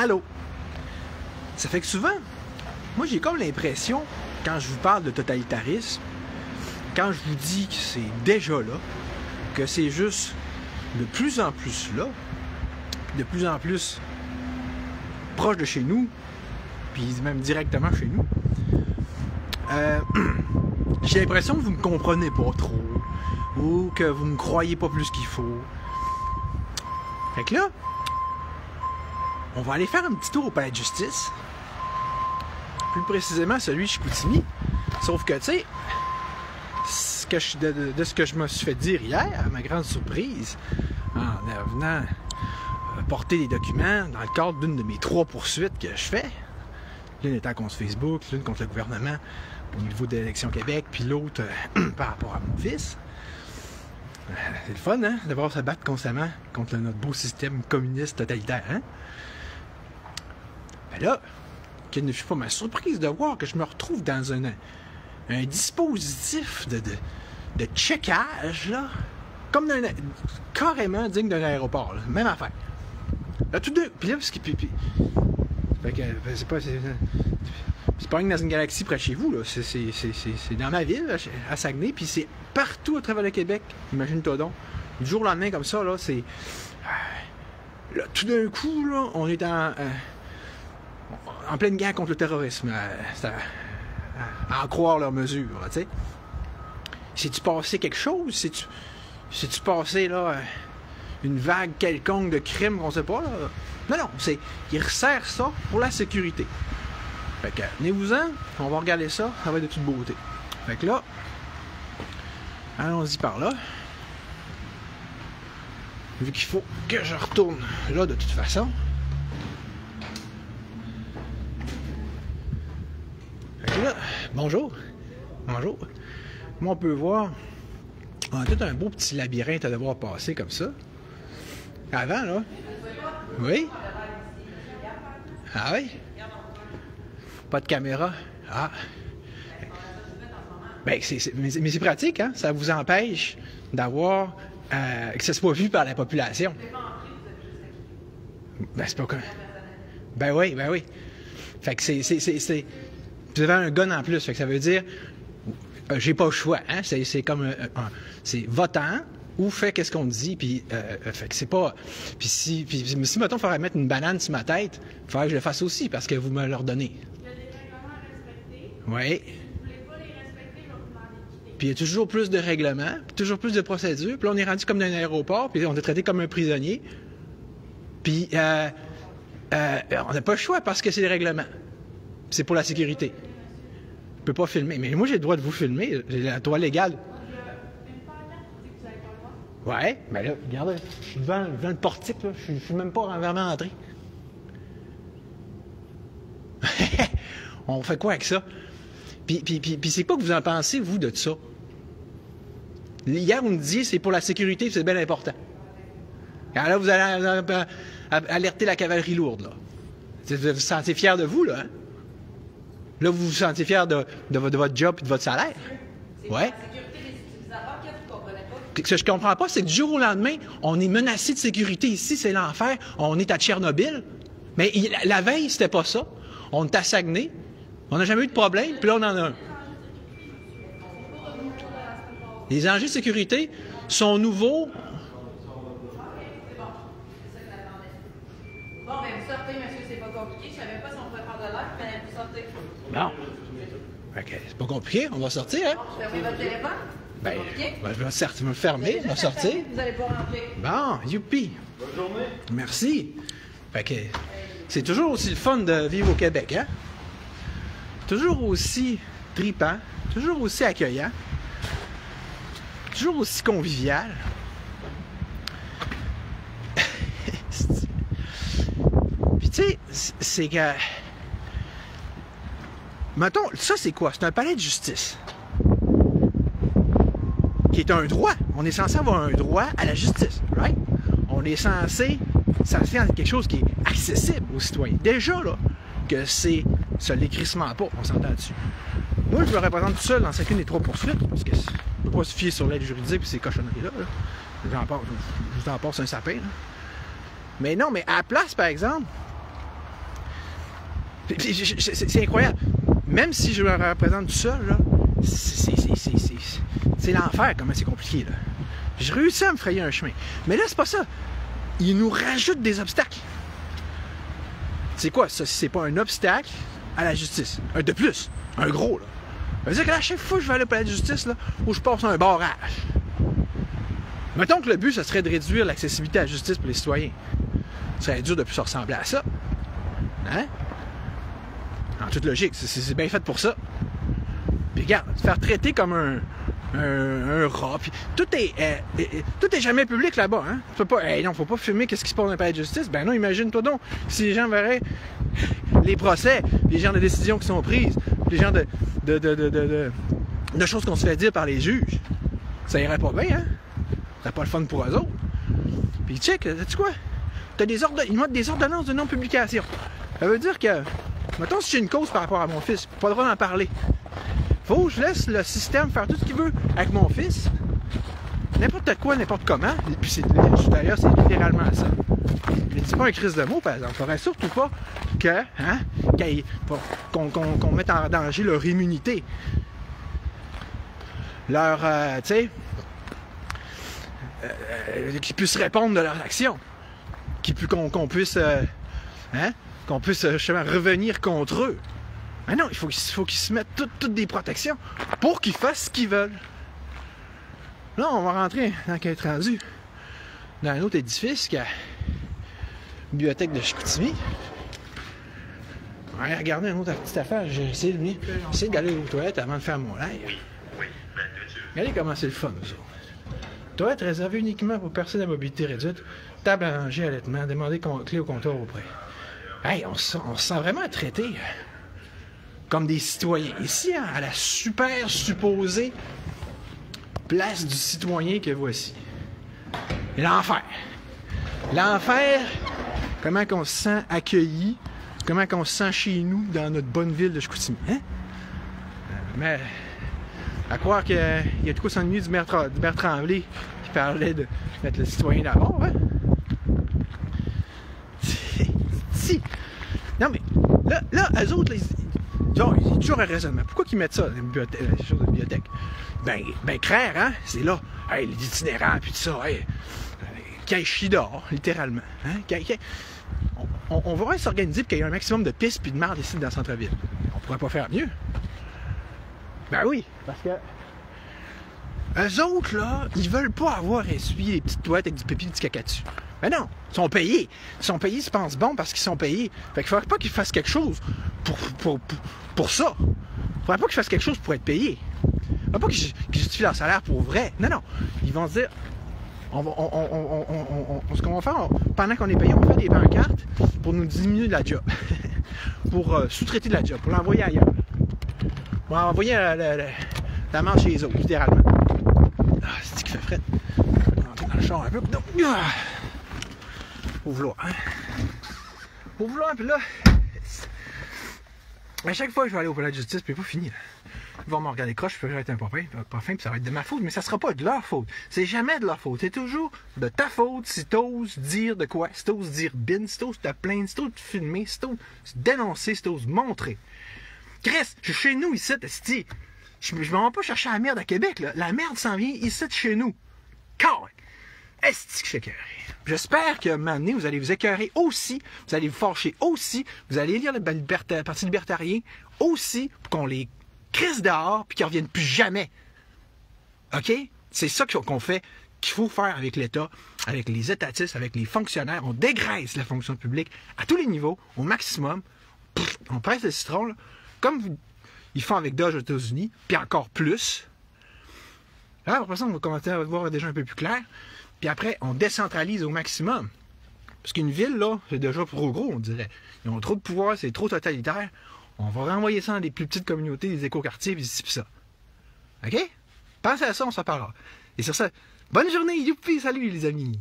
Allô? Ça fait que souvent, moi j'ai comme l'impression, quand je vous parle de totalitarisme, quand je vous dis que c'est déjà là, que c'est juste de plus en plus là, de plus en plus proche de chez nous, puis même directement chez nous, j'ai l'impression que vous me comprenez pas trop, ou que vous me croyez pas plus qu'il faut. Fait que là, on va aller faire un petit tour au palais de justice, plus précisément celui de Chicoutimi, sauf que, tu sais, de ce que je me suis fait dire hier, à ma grande surprise, en venant porter des documents dans le cadre d'une de mes 3 poursuites que je fais, l'une étant contre Facebook, l'une contre le gouvernement au niveau de l'Élection Québec, puis l'autre par rapport à mon fils. C'est le fun, hein, de devoir se battre constamment contre notre beau système communiste totalitaire, hein? Ben là, quelle ne fut pas ma surprise de voir que je me retrouve dans un dispositif de checkage, là, comme carrément digne d'un aéroport, là, même affaire. Là, tout d'un... Puis là, parce que... Fait que, c'est pas rien que dans une galaxie près de chez vous, là. C'est dans ma ville, là, à Saguenay, puis c'est partout à travers le Québec. Imagine-toi donc. Du jour au lendemain, comme ça, là, c'est... Là, tout d'un coup, là, on est en pleine guerre contre le terrorisme. À en croire leurs mesures, tu sais. C'est-tu passé quelque chose? C'est-tu passé, là, une vague quelconque de crimes qu'on sait pas, là? Non, ils resserrent ça pour la sécurité. Fait que, venez-vous-en, on va regarder ça, ça va être de toute beauté. Fait que là, allons-y par là. Vu qu'il faut que je retourne là de toute façon. Fait que là, bonjour. Bonjour. Moi, on peut voir, on a tout un beau petit labyrinthe à devoir passer comme ça. Avant, là. Oui? Ah oui? Pas de caméra? Ah. Ben, mais c'est pratique, hein? Ça vous empêche d'avoir... que ça soit vu par la population. Ben, c'est pas comme... Ben oui. Fait que c'est... Vous avez un gun en plus, fait que ça veut dire... j'ai pas le choix, hein? C'est comme... c'est votant ou fait qu'est-ce qu'on dit, puis... fait que c'est pas... Puis si mettons, il faudrait mettre une banane sur ma tête, il faudrait que je le fasse aussi, parce que vous me le redonnez. Il y a des règlements à respecter. Oui. Si vous voulez pas les respecter, il va vous demander de quitter. Puis il y a toujours plus de règlements, toujours plus de procédures, puis là, on est rendu comme dans un aéroport, puis on est traité comme un prisonnier. Puis on n'a pas le choix, parce que c'est des règlements. C'est pour la sécurité. Je peux pas filmer. Mais moi, j'ai le droit de vous filmer. J'ai le droit légal. Ouais, mais là, regardez, je suis devant le portique, là. Je suis même pas vraiment entré. On fait quoi avec ça? Puis c'est quoi que vous en pensez, vous, de ça? Hier, vous me disiez c'est pour la sécurité, c'est bien important. Alors là, vous allez alerter la cavalerie lourde, là. Vous vous sentez fier de vous, là, hein? Là, vous vous sentez fier de votre job et de votre salaire? Ouais. Ce que je comprends pas, c'est que du jour au lendemain, on est menacé de sécurité ici, c'est l'enfer. On est à Tchernobyl. Mais la veille, c'était pas ça. On est à Saguenay. On n'a jamais eu de problème, puis là, on en a un. Les enjeux de sécurité sont nouveaux. Bon, ben vous sortez, monsieur, c'est pas compliqué. Je savais pas si on pouvait prendre de l'air, mais vous sortez. Non. OK, c'est pas compliqué, on va sortir, hein? Fermez votre téléphone. Ben, je vais me fermer, je vais sortir. Vous n'allez pas rentrer. Bon, youpi. Bonne journée. Merci. Fait que c'est toujours aussi le fun de vivre au Québec, hein? Toujours aussi tripant, toujours aussi accueillant, toujours aussi convivial. Puis tu sais, c'est que... Mettons, ça c'est quoi? C'est un palais de justice. Qui est un droit. On est censé avoir un droit à la justice, right? On est censé être quelque chose qui est accessible aux citoyens. Déjà, là, que c'est se l'écrissement pas, on s'entend dessus. Moi, je me représente tout seul dans chacune des 3 poursuites, parce que je ne peux pas se fier sur l'aide juridique et ces cochonneries-là. Je vous en passe un sapin. Là. Mais non, mais à la place, par exemple, C'est incroyable. Même si je me représente tout seul, là, c'est l'enfer, comment c'est compliqué, là. J'ai réussi à me frayer un chemin. Mais là, c'est pas ça. Ils nous rajoutent des obstacles. C'est quoi, ça, si c'est pas un obstacle à la justice? Un de plus, un gros, là. Ça veut dire que là, à chaque fois que je vais aller au palais de justice, là, où je passe un barrage. Mettons que le but, ce serait de réduire l'accessibilité à la justice pour les citoyens. Ça serait dur de plus se ressembler à ça. Hein? En toute logique, c'est bien fait pour ça. Puis regarde, se faire traiter comme un rat. Puis tout est jamais public là-bas. Hein? Tu peux pas. Hey, non, faut pas filmer qu'est-ce qui se passe dans le palais de justice. Ben non, imagine-toi donc si les gens verraient les procès, les genres de décisions qui sont prises, les genres de choses qu'on se fait dire par les juges. Ça irait pas bien, hein? Ça serait pas le fun pour eux autres. Puis check, sais-tu quoi? Ils mettent des ordonnances de non-publication. Ça veut dire que, mettons si j'ai une cause par rapport à mon fils, pas le droit d'en parler. Faut que je laisse le système faire tout ce qu'il veut avec mon fils. N'importe quoi, n'importe comment. Et puis d'ailleurs, c'est littéralement ça. Mais c'est pas un crise de mots, par exemple. Il faudrait surtout pas que, hein, qu'on mette en danger leur immunité. Leur, tu sais, qu'ils puissent répondre de leurs actions. Qu'on puisse, hein, qu'on puisse justement revenir contre eux. Mais non, il faut qu'ils se mettent toutes des protections pour qu'ils fassent ce qu'ils veulent. Là, on va rentrer dans être rendu dans un autre édifice qui a une bibliothèque de Chicoutimi. On va aller regarder une autre petite affaire. J'ai essayé d'aller aux toilettes avant de faire mon live. Regardez comment c'est le fun, nous autres. Toilette réservée uniquement pour personnes à mobilité réduite. Table à manger, allaitement. Demandez clé au comptoir auprès. Hey, on se sent vraiment traité comme des citoyens. Ici, hein, à la super supposée place du citoyen que voici. Et l'enfer. L'enfer, comment qu'on se sent accueilli, comment qu'on se sent chez nous dans notre bonne ville de Chicoutimi. Hein? Mais à croire qu'il y a de quoi s'ennuyer du maire Tremblay qui parlait de mettre le citoyen d'abord, hein? Si. Non mais, là, eux autres, il y a toujours un raisonnement. Pourquoi qu'ils mettent ça, les choses de bibliothèque? Ben, craire, hein? C'est là. Hey, les itinérants, puis tout ça, hey, qu'il chie dehors, littéralement. Hein? On va s'organiser pour qu'il y ait un maximum de pistes puis de merde ici dans le centre-ville. On pourrait pas faire mieux. Ben oui, parce que eux autres, là, ils veulent pas avoir à essuyer les petites toilettes avec du pipi et du caca dessus. Ben non, ils sont payés. Ils sont payés, ils se pensent bon parce qu'ils sont payés. Fait qu'il faudrait pas qu'ils fassent quelque chose pour ça. Il faudrait pas qu'ils fassent quelque chose pour être payés. Il faudrait pas qu'ils justifient leur salaire pour vrai. Non, non. Ils vont se dire, ce qu'on va faire, pendant qu'on est payé, on va faire des pancartes pour nous diminuer de la job. Pour sous-traiter de la job, pour l'envoyer ailleurs. On va envoyer la manche chez les autres, littéralement. Ah, c'est qui fait fret. On va rentrer dans le char un peu. Au vouloir, hein. Au vouloir, puis là, à chaque fois que je vais aller au palais de justice, puis pas fini, là. Ils vont me regarder croche, je vais être un pas fin, puis ça va être de ma faute, mais ça sera pas de leur faute. C'est jamais de leur faute. C'est toujours de ta faute si t'oses dire de quoi, si t'oses dire bin, si t'oses te plaindre, si t'oses te filmer, si t'oses dénoncer, si t'oses montrer. Chris, je suis chez nous ici, esti. Je m'en vais pas chercher la merde à Québec, là. La merde s'en vient ici de chez nous. Car, esti que je suis écœuré. J'espère que maintenant, vous allez vous écœurer aussi, vous allez vous fâcher aussi, vous allez lire le Parti libertarien aussi, pour qu'on les crisse dehors, puis qu'ils ne reviennent plus jamais. OK? C'est ça qu'on fait, qu'il faut faire avec l'État, avec les étatistes, avec les fonctionnaires. On dégraisse la fonction publique à tous les niveaux, au maximum. On presse le citron, là, comme ils font avec Dodge aux États-Unis, puis encore plus. Là, après ça, on va commencer à voir déjà un peu plus clair. Puis après, on décentralise au maximum. Parce qu'une ville, là, c'est déjà trop gros, on dirait. Ils ont trop de pouvoir, c'est trop totalitaire. On va renvoyer ça dans des plus petites communautés, des écoquartiers, puis ici, puis ça. OK? Pensez à ça, on s'en parlera. Et sur ça, bonne journée, youpi, salut les amis!